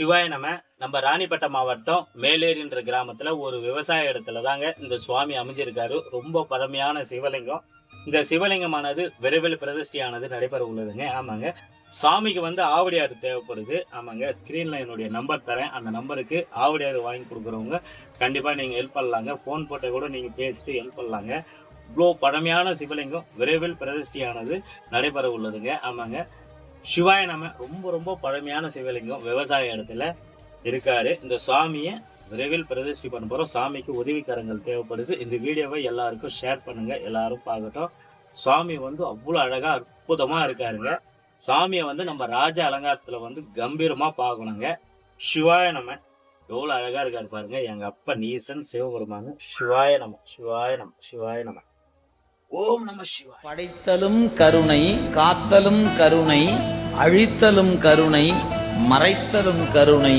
சிவாய நம்ம ராணிப்பேட்டை மாவட்டம் மேலேரின்ற கிராமத்துல ஒரு விவசாய இடத்துல தாங்க இந்த சுவாமி அமைஞ்சிருக்காரு. ரொம்ப பழமையான சிவலிங்கம். இந்த சிவலிங்கமானது விரைவில் பிரதிஷ்டையானது நடைபெற உள்ளதுங்க. ஆமாங்க, சாமிக்கு ஆவடியாறு தேவைப்படுது. ஆமாங்க, ஸ்கிரீன்ல என்னுடைய நம்பர் தரேன். அந்த நம்பருக்கு ஆவடியாறு வாங்கி கொடுக்குறவங்க கண்டிப்பா நீங்க ஹெல்ப் பண்ணலாங்க. போன் போட்ட கூட நீங்க பேசிட்டு ஹெல்ப் பண்ணலாங்க. இவ்வளோ பழமையான சிவலிங்கம் விரைவில் பிரதிஷ்டையானது நடைபெற உள்ளதுங்க. ஆமாங்க, சிவாய ரொம்ப ரொம்ப பழமையான சிவலிங்கம் விவசாய இடத்துல இருக்காரு. இந்த சுவாமியை விரைவில் பிரதிஷ்டை பண்ண போறோம். சாமிக்கு உதவிக்கரங்கள் தேவைப்படுது. இந்த வீடியோவை எல்லாருக்கும் ஷேர் பண்ணுங்க, எல்லாரும் பார்க்கட்டும். சுவாமி அவ்வளவு அழகா அற்புதமா இருக்காருங்க. சாமியை நம்ம ராஜ அலங்காரத்துல கம்பீரமா பார்க்கணுங்க. சிவாய எவ்வளவு அழகா இருக்காரு பாருங்க. எங்க அப்பா நீசன் சிவபெருமாங்க. சிவாய சிவாய சிவாய ஓம் நம சிவாய. படைத்தலும் கருணை, காத்தலும் கருணை, அழித்தலும் கருணை, மறைத்தலும் கருணை.